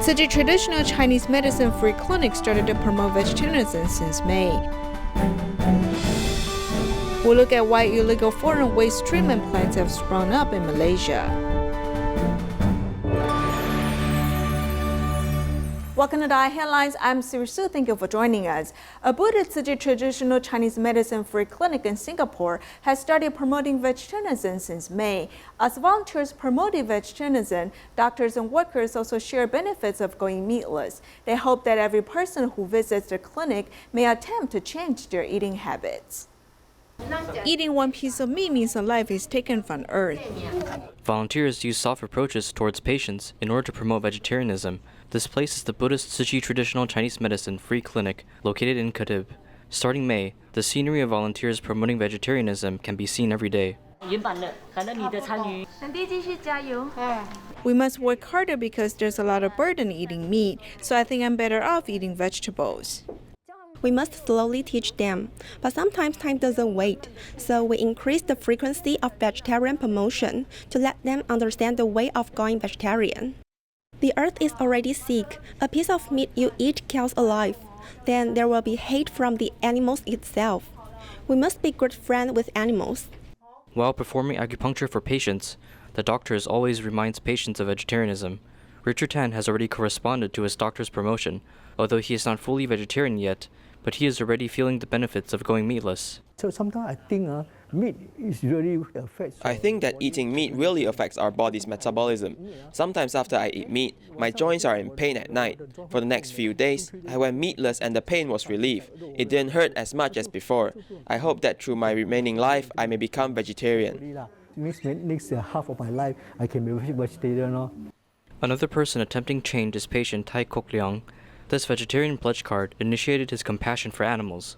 Such a traditional Chinese medicine-free clinic started to promote vegetarianism since May. We'll look at why illegal foreign waste treatment plants have sprung up in Malaysia. Welcome to the Headlines. I'm Siri Su. Thank you for joining us. A Buddhist traditional Chinese medicine-free clinic in Singapore has started promoting vegetarianism since May. As volunteers promoting vegetarianism, doctors and workers also share benefits of going meatless. They hope that every person who visits the clinic may attempt to change their eating habits. Eating one piece of meat means a life is taken from Earth. Volunteers use soft approaches towards patients in order to promote vegetarianism. This place is the Buddhist Tzu traditional Chinese medicine free clinic located in Khatib. Starting May, the scenery of volunteers promoting vegetarianism can be seen every day. We must work harder because there's a lot of burden eating meat, so I think I'm better off eating vegetables. We must slowly teach them, but sometimes time doesn't wait, so we increase the frequency of vegetarian promotion to let them understand the way of going vegetarian. The earth is already sick. A piece of meat you eat kills a life. Then there will be hate from the animals itself. We must be good friends with animals. While performing acupuncture for patients, the doctors always reminds patients of vegetarianism. Richard Tan has already corresponded to his doctor's promotion, although he is not fully vegetarian yet, but he is already feeling the benefits of going meatless. So sometimes I think meat is really affects. I think that eating meat really affects our body's metabolism. Sometimes after I eat meat, my joints are in pain at night. For the next few days, I went meatless and the pain was relieved. It didn't hurt as much as before. I hope that through my remaining life, I may become vegetarian. Next half of my life, I can be vegetarian. Another person attempting change is patient Tai Kok Leong. This vegetarian pledge card initiated his compassion for animals.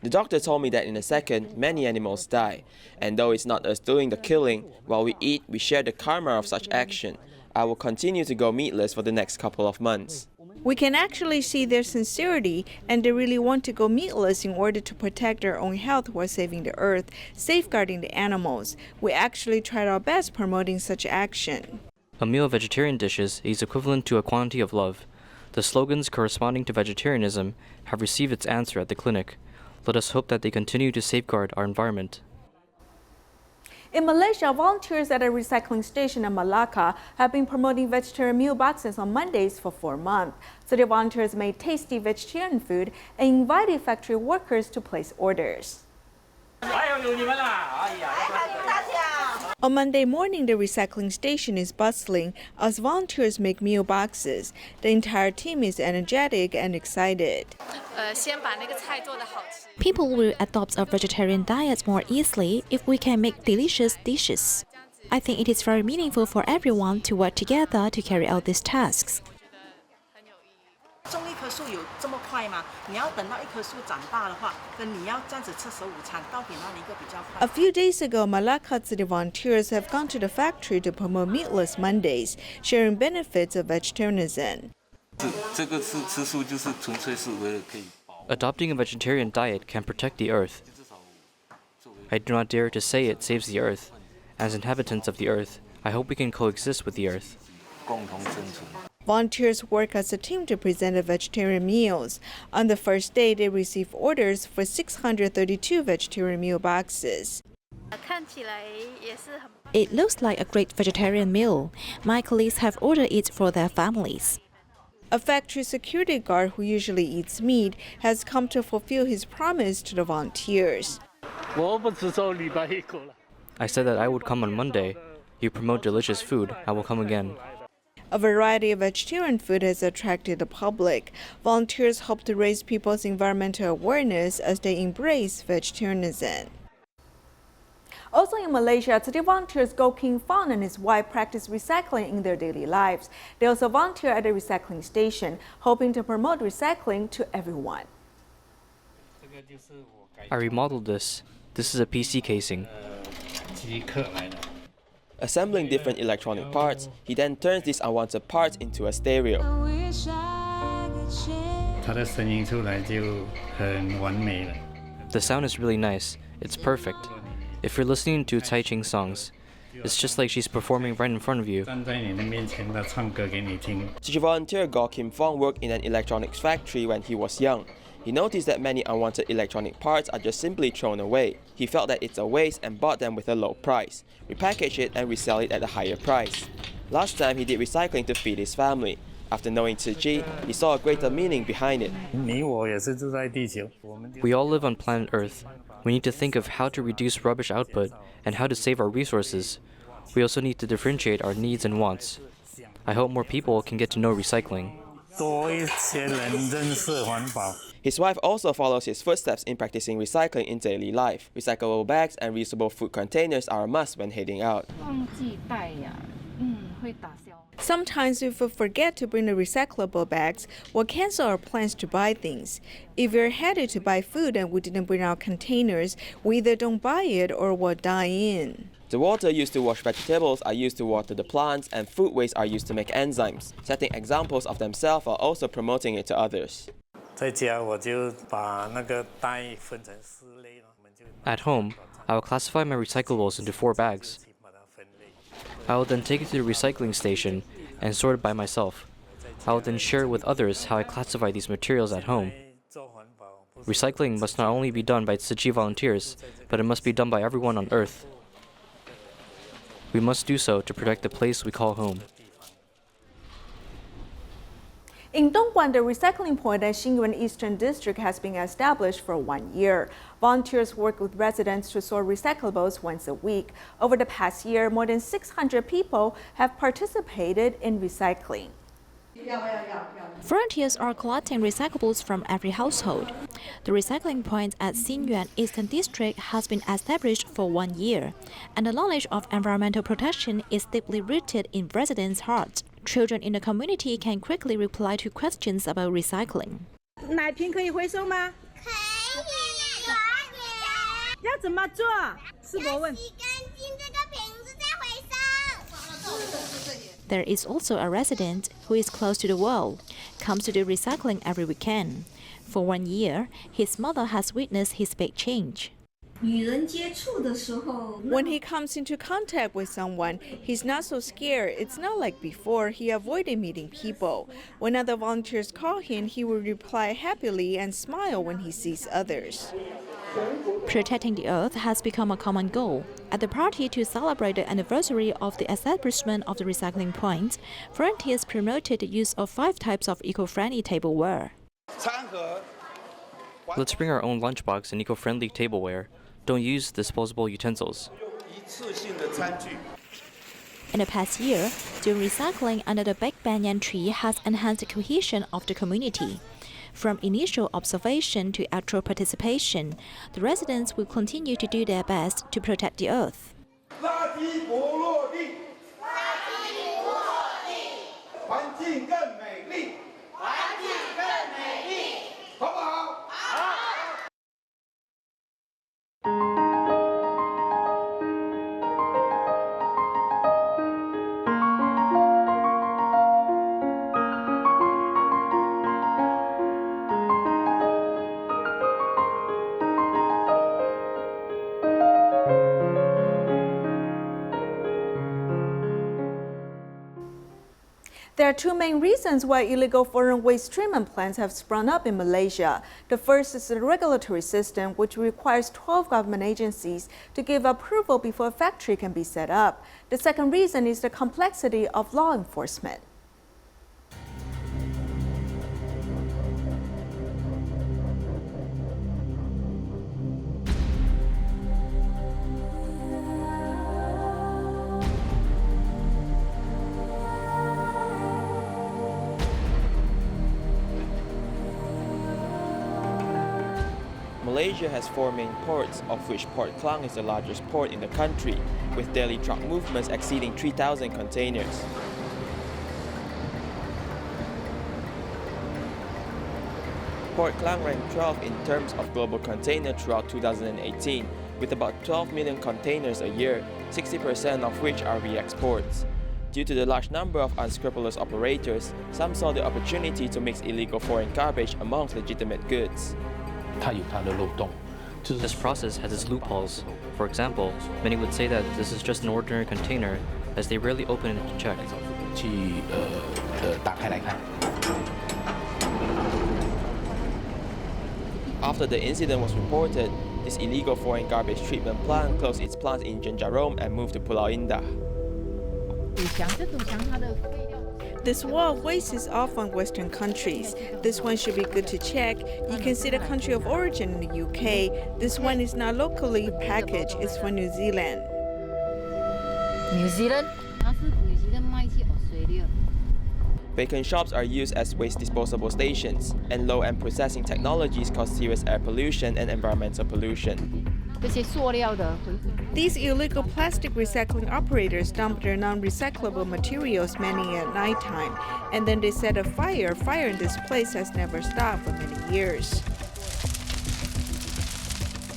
The doctor told me that in a second, many animals die. And though it's not us doing the killing, while we eat, we share the karma of such action. I will continue to go meatless for the next couple of months. We can actually see their sincerity, and they really want to go meatless in order to protect their own health while saving the earth, safeguarding the animals. We actually tried our best promoting such action. A meal of vegetarian dishes is equivalent to a quantity of love. The slogans corresponding to vegetarianism have received its answer at the clinic. Let us hope that they continue to safeguard our environment. In Malaysia, volunteers at a recycling station in Malacca have been promoting vegetarian meal boxes on Mondays for 4 months. So the volunteers made tasty vegetarian food and invited factory workers to place orders. On Monday morning, the recycling station is bustling as volunteers make meal boxes. The entire team is energetic and excited. People will adopt a vegetarian diet more easily if we can make delicious dishes. I think it is very meaningful for everyone to work together to carry out these tasks. A few days ago, Malacca city volunteers have gone to the factory to promote meatless Mondays, sharing benefits of vegetarianism. Adopting a vegetarian diet can protect the earth. I do not dare to say it saves the earth. As inhabitants of the earth, I hope we can coexist with the earth. Volunteers work as a team to present the vegetarian meals. On the first day, they received orders for 632 vegetarian meal boxes. It looks like a great vegetarian meal. My colleagues have ordered it for their families. A factory security guard who usually eats meat has come to fulfill his promise to the volunteers. I said that I would come on Monday. You promote delicious food, I will come again. A variety of vegetarian food has attracted the public. Volunteers hope to raise people's environmental awareness as they embrace vegetarianism. Also in Malaysia, today volunteers Go King Fong and his wife practice recycling in their daily lives. They also volunteer at a recycling station, hoping to promote recycling to everyone. I remodeled this. This is a PC casing. Assembling different electronic parts, he then turns these unwanted parts into a stereo. The sound is really nice. It's perfect. If you're listening to Tai Ching songs, It's just like she's performing right in front of you. Such volunteer Goh Kim Fong worked in an electronics factory when he was young. He noticed that many unwanted electronic parts are just simply thrown away. He felt that it's a waste and bought them with a low price, repackage it and resell it at a higher price. Last time he did recycling to feed his family. After knowing Tzu Chi, he saw a greater meaning behind it. We all live on planet Earth. We need to think of how to reduce rubbish output and how to save our resources. We also need to differentiate our needs and wants. I hope more people can get to know recycling. His wife also follows his footsteps in practicing recycling in daily life. Recyclable bags and reusable food containers are a must when heading out. Sometimes if we forget to bring the recyclable bags, we'll cancel our plans to buy things. If we're headed to buy food and we didn't bring our containers, we either don't buy it or we'll dine in. The water used to wash vegetables are used to water the plants, and food waste are used to make enzymes. Setting examples of themselves while also promoting it to others. At home, I will classify my recyclables into 4 bags. I will then take it to the recycling station and sort it by myself. I will then share with others how I classify these materials at home. Recycling must not only be done by Tzu Chi volunteers, but it must be done by everyone on Earth. We must do so to protect the place we call home. In Dongguan, the recycling point at Xingyuan Eastern District has been established for 1 year. Volunteers work with residents to sort recyclables once a week. Over the past year, more than 600 people have participated in recycling. Volunteers are collecting recyclables from every household. The recycling point at Xingyuan Eastern District has been established for 1 year, and the knowledge of environmental protection is deeply rooted in residents' hearts. Children in the community can quickly reply to questions about recycling. 奶瓶可以回收吗？可以。要怎么做？是我问。洗干净这个瓶子再回收。 There is also a resident who is close to the wall, comes to do recycling every weekend. For 1 year, his mother has witnessed his big change. When he comes into contact with someone, he's not so scared. It's not like before. He avoided meeting people. When other volunteers call him, he will reply happily and smile when he sees others. Protecting the earth has become a common goal. At the party to celebrate the anniversary of the establishment of the recycling point, volunteers promoted the use of 5 types of eco-friendly tableware. Let's bring our own lunchbox and eco-friendly tableware. Don't use disposable utensils. In the past year, doing recycling under the big banyan tree has enhanced the cohesion of the community. From initial observation to actual participation, the residents will continue to do their best to protect the earth. There are 2 main reasons why illegal foreign waste treatment plants have sprung up in Malaysia. The first is the regulatory system, which requires 12 government agencies to give approval before a factory can be set up. The second reason is the complexity of law enforcement. Malaysia has 4 main ports, of which Port Klang is the largest port in the country, with daily truck movements exceeding 3,000 containers. Port Klang ranked 12 in terms of global container throughout 2018, with about 12 million containers a year, 60% of which are re-exports. Due to the large number of unscrupulous operators, some saw the opportunity to mix illegal foreign garbage amongst legitimate goods. 它有它的漏洞， This process has its loopholes. For example, many would say that this is just an ordinary container, as they rarely open it to check. 打开来看。 After the incident was reported, this illegal foreign garbage treatment plant closed its plant in Jenjarome and moved to Pulau Indah. This wall of waste is off on Western countries. This one should be good to check. You can see the country of origin in the UK. This one is not locally packaged, it's for New Zealand. New Zealand? Vacant shops are used as waste disposable stations, and low-end processing technologies cause serious air pollution and environmental pollution. These illegal plastic recycling operators dump their non-recyclable materials mainly at nighttime, and then they set a fire. Fire in this place has never stopped for many years.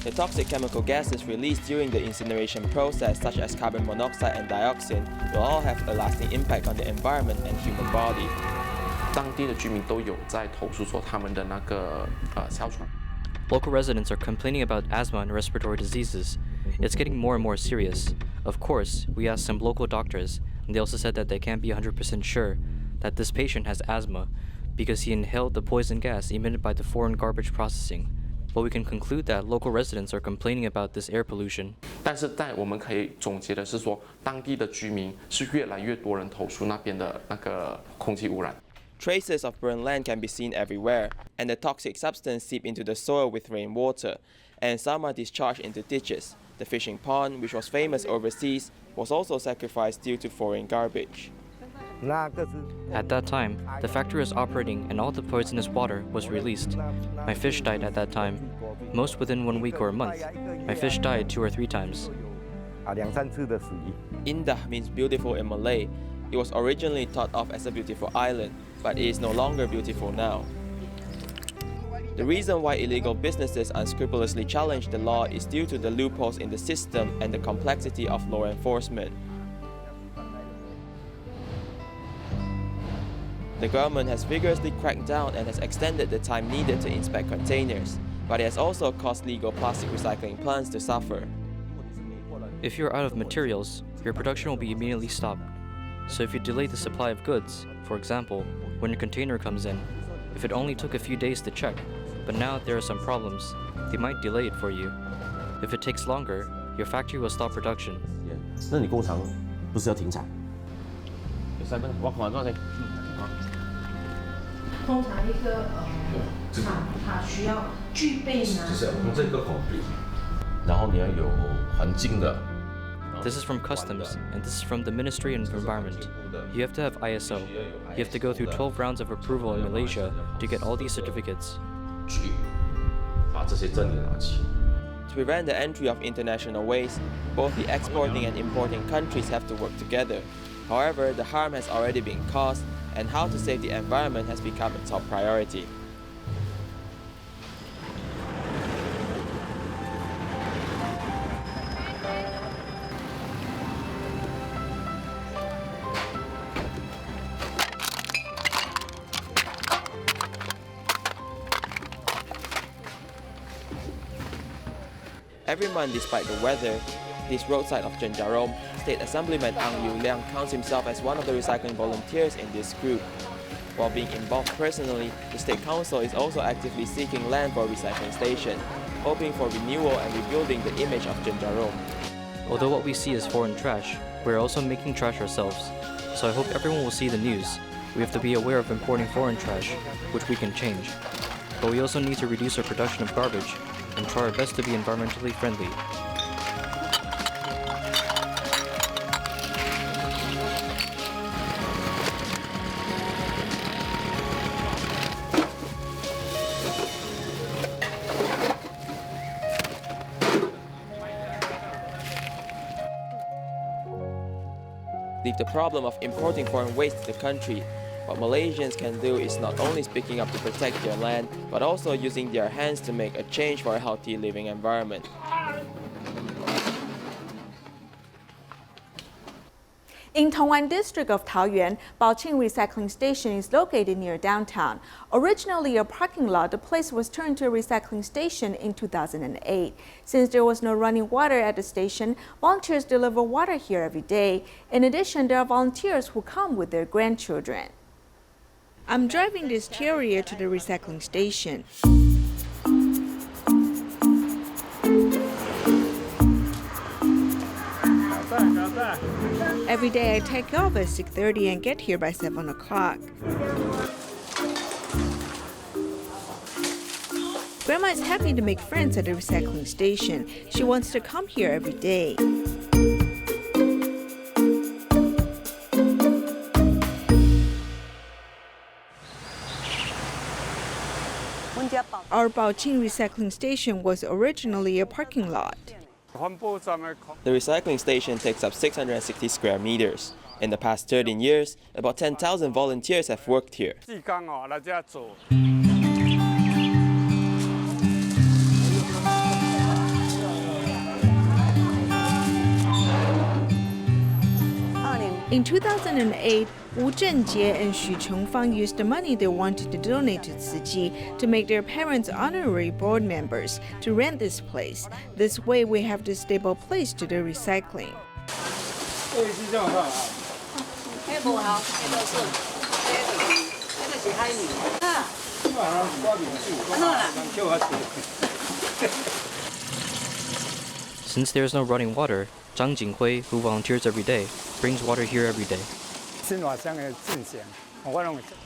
The toxic chemical gases released during the incineration process, such as carbon monoxide and dioxin, will all have a lasting impact on the environment and human body. 当地的居民都有在投诉说他们的那个哮喘。 Local residents are complaining about asthma and respiratory diseases. It's getting more and more serious. Of course, we asked some local doctors, and they also said that they can't be 100% sure that this patient has asthma because he inhaled the poison gas emitted by the foreign garbage processing. But we can conclude that local residents are complaining about this air pollution. 但是在我们可以总结的是说，当地的居民是越来越多人投诉那边的那个空气污染。 Traces of burned land can be seen everywhere, and the toxic substance seep into the soil with rainwater, and some are discharged into ditches. The fishing pond, which was famous overseas, was also sacrificed due to foreign garbage. At that time, the factory was operating and all the poisonous water was released. My fish died at that time, most within 1 week or a month. My fish died 2 or 3 times. Indah means beautiful in Malay. It was originally thought of as a beautiful island, but it is no longer beautiful now. The reason why illegal businesses unscrupulously challenge the law is due to the loopholes in the system and the complexity of law enforcement. The government has vigorously cracked down and has extended the time needed to inspect containers, but it has also caused legal plastic recycling plants to suffer. If you're out of materials, your production will be immediately stopped. So if you delay the supply of goods, for example, when your container comes in, if it only took a few days to check, but now there are some problems, they might delay it for you. If it takes longer, your factory will stop production. 那你工厂不是要停产？通常一个厂它需要具备呢？就是用这个complete，然后你要有环境的。 This is from Customs, and this is from the Ministry of Environment. You have to have ISO. You have to go through 12 rounds of approval in Malaysia to get all these certificates. 把这些证给拿起。 To prevent the entry of international waste, both the exporting and importing countries have to work together. However, the harm has already been caused, and how to save the environment has become a top priority. Every month, despite the weather, this roadside of Jenjarome, State Assemblyman Ang Liu Liang counts himself as one of the recycling volunteers in this group. While being involved personally, the State Council is also actively seeking land for a recycling station, hoping for renewal and rebuilding the image of Jenjarome. Although what we see is foreign trash, we're also making trash ourselves. So I hope everyone will see the news. We have to be aware of importing foreign trash, which we can change. But we also need to reduce our production of garbage and try our best to be environmentally friendly. Leave the problem of importing foreign waste to the country. What Malaysians can do is not only speaking up to protect their land, but also using their hands to make a change for a healthy living environment. In Tongwan district of Taoyuan, Baoqing Recycling Station is located near downtown. Originally a parking lot, the place was turned to a recycling station in 2008. Since there was no running water at the station, volunteers deliver water here every day. In addition, there are volunteers who come with their grandchildren. I'm driving this terrier to the recycling station. Every day I take off at 6:30 and get here by 7 o'clock. Grandma is happy to make friends at the recycling station. She wants to come here every day. Our Baoqing recycling station was originally a parking lot. The recycling station takes up 660 square meters. In the past 13 years, about 10,000 volunteers have worked here. In 2008, Wu Zhenjie and Xu Chengfang used the money they wanted to donate to Tzu Chi to make their parents honorary board members to rent this place. This way we have the stable place to do recycling. Since there is no running water, Zhang Jinghui, who volunteers every day, brings water here every day.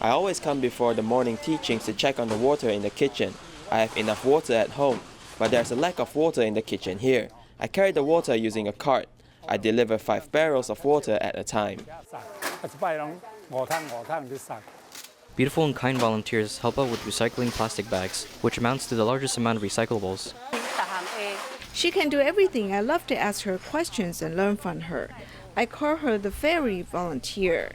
I always come before the morning teachings to check on the water in the kitchen. I have enough water at home, but there's a lack of water in the kitchen here. I carry the water using a cart. I deliver 5 barrels of water at a time. Beautiful and kind volunteers help out with recycling plastic bags, which amounts to the largest amount of recyclables. She can do everything. I love to ask her questions and learn from her. I call her the fairy volunteer.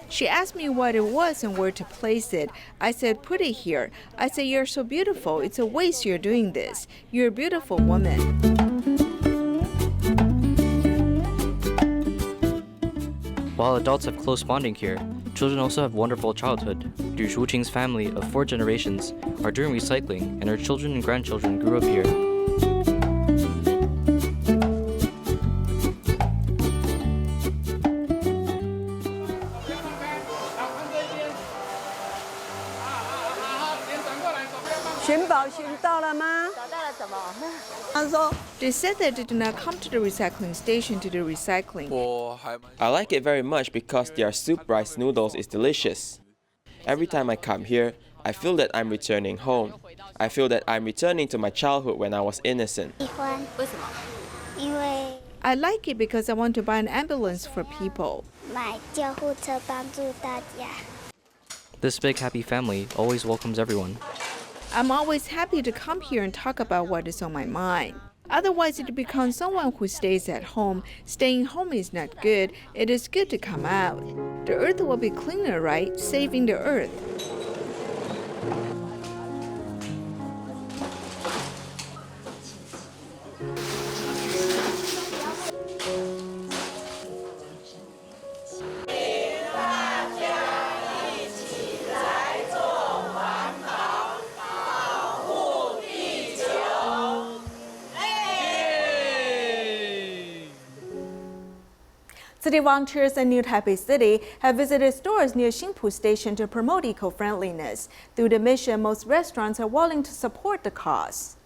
She asked me what it was and where to place it. I said, put it here. I said, you're so beautiful. It's a waste you're doing this. You're a beautiful woman. While adults have close bonding here, children also have wonderful childhood. Du Shuqing's family of 4 generations are doing recycling, and her children and grandchildren grew up here. They said that they do not come to the recycling station to do recycling. I like it very much because their soup rice noodles is delicious. Every time I come here, I feel that I'm returning home. I feel that I'm returning to my childhood when I was innocent. I like it because I want to buy an ambulance for people. This big happy family always welcomes everyone. I'm always happy to come here and talk about what is on my mind. Otherwise, it becomes someone who stays at home. Staying home is not good. It is good to come out. The earth will be cleaner, right? Saving the earth. City volunteers in New Taipei City have visited stores near Xingpu Station to promote eco-friendliness. Through the mission, most restaurants are willing to support the cause.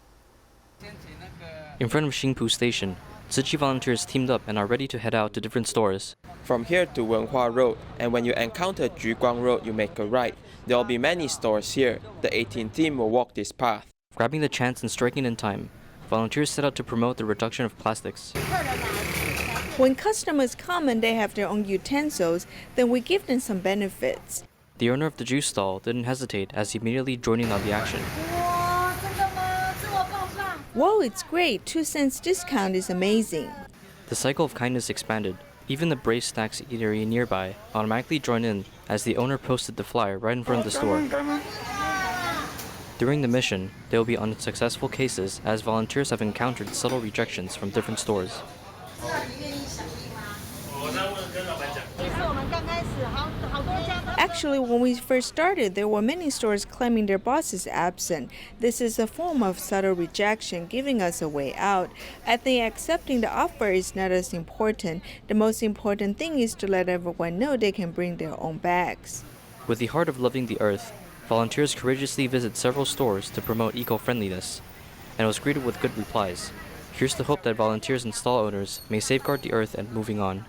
In front of Xingpu Station, Tzu Chi volunteers teamed up and are ready to head out to different stores. From here to Wenhua Road, and when you encounter Juguang Road, you make a right. There will be many stores here. The 18th team will walk this path. Grabbing the chance and striking in time, volunteers set out to promote the reduction of plastics. When customers come and they have their own utensils, then we give them some benefits. The owner of the juice stall didn't hesitate as he immediately joined in on the action. Whoa, it's great. 2 cents discount is amazing. The cycle of kindness expanded. Even the Braised Snacks eatery nearby automatically joined in as the owner posted the flyer right in front of the store. During the mission, there will be unsuccessful cases as volunteers have encountered subtle rejections from different stores. Actually, when we first started, there were many stores claiming their boss is absent. This is a form of subtle rejection, giving us a way out. I think accepting the offer is not as important. The most important thing is to let everyone know they can bring their own bags. With the heart of loving the earth, volunteers courageously visit several stores to promote eco-friendliness, and was greeted with good replies. Here's the hope that volunteers and stall owners may safeguard the earth and moving on.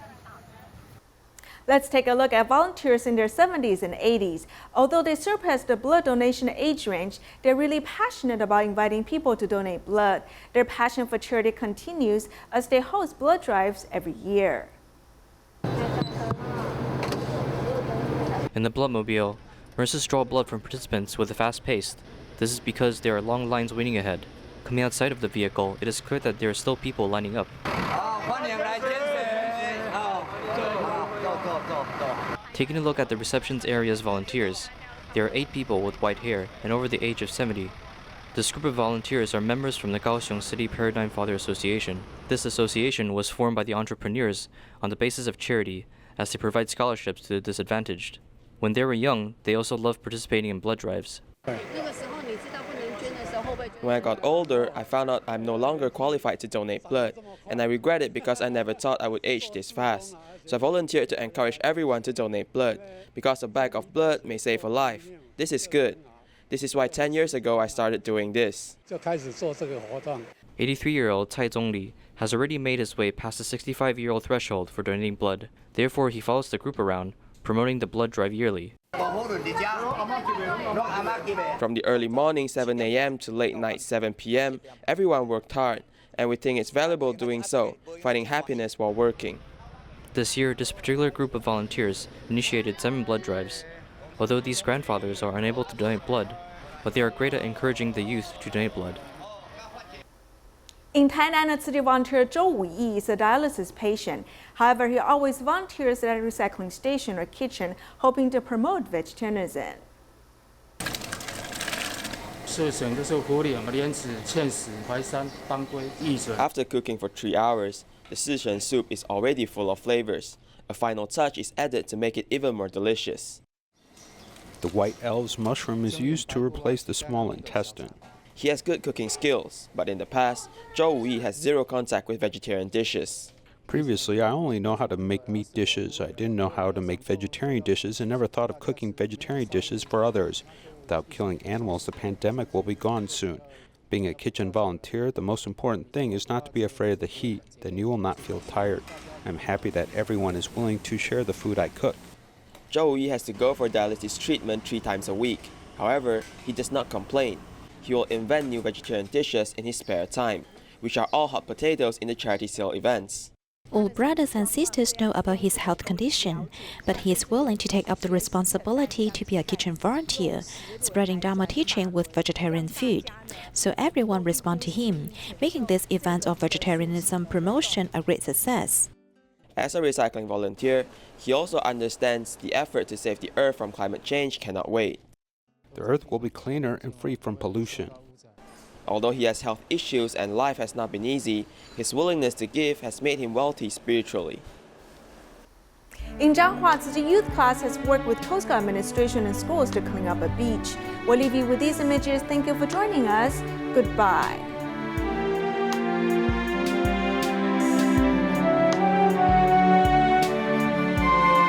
Let's take a look at volunteers in their 70s and 80s. Although they surpass the blood donation age range, they're really passionate about inviting people to donate blood. Their passion for charity continues as they host blood drives every year. In the bloodmobile, nurses draw blood from participants with a fast pace. This is because there are long lines waiting ahead. Coming outside of the vehicle, it is clear that there are still people lining up. Taking a look at the receptions area's volunteers, there are 8 people with white hair and over the age of 70. This group of volunteers are members from the Kaohsiung City Paradigm Father Association. This association was formed by the entrepreneurs on the basis of charity, as they provide scholarships to the disadvantaged. When they were young, they also loved participating in blood drives. When I got older, I found out I'm no longer qualified to donate blood, and I regret it because I never thought I would age this fast. So I volunteered to encourage everyone to donate blood, because a bag of blood may save a life. This is good. This is why 10 years ago I started doing this. 83-year-old Cai Zhongli has already made his way past the 65-year-old threshold for donating blood. Therefore, he follows the group around, promoting the blood drive yearly. From the early morning 7 a.m. to late night 7 p.m., everyone worked hard, and we think it's valuable doing so, finding happiness while working. This year, this particular group of volunteers initiated 7 blood drives. Although these grandfathers are unable to donate blood, but they are great at encouraging the youth to donate blood. In Tainan, a city volunteer Zhou Wuyi is a dialysis patient. However, he always volunteers at a recycling station or kitchen, hoping to promote vegetarianism. After cooking for 3 hours, the Sichuan soup is already full of flavors. A final touch is added to make it even more delicious. The white elves mushroom is used to replace the small intestine. He has good cooking skills, but in the past, Zhou Wuyi has zero contact with vegetarian dishes. Previously, I only know how to make meat dishes. I didn't know how to make vegetarian dishes and never thought of cooking vegetarian dishes for others. Without killing animals, the pandemic will be gone soon. Being a kitchen volunteer, the most important thing is not to be afraid of the heat, then you will not feel tired. I'm happy that everyone is willing to share the food I cook. Zhou Wuyi has to go for dialysis treatment 3 times a week. However, he does not complain. He will invent new vegetarian dishes in his spare time, which are all hot potatoes in the charity sale events. All brothers and sisters know about his health condition, but he is willing to take up the responsibility to be a kitchen volunteer, spreading Dharma teaching with vegetarian food. So everyone responds to him, making this event of vegetarianism promotion a great success. As a recycling volunteer, he also understands the effort to save the earth from climate change cannot wait. The earth will be cleaner and free from pollution. Although he has health issues and life has not been easy, his willingness to give has made him wealthy spiritually. In Zhanghua, Tzu Youth Class has worked with Coast Guard administration and schools to clean up a beach. We'll leave you with these images. Thank you for joining us. Goodbye.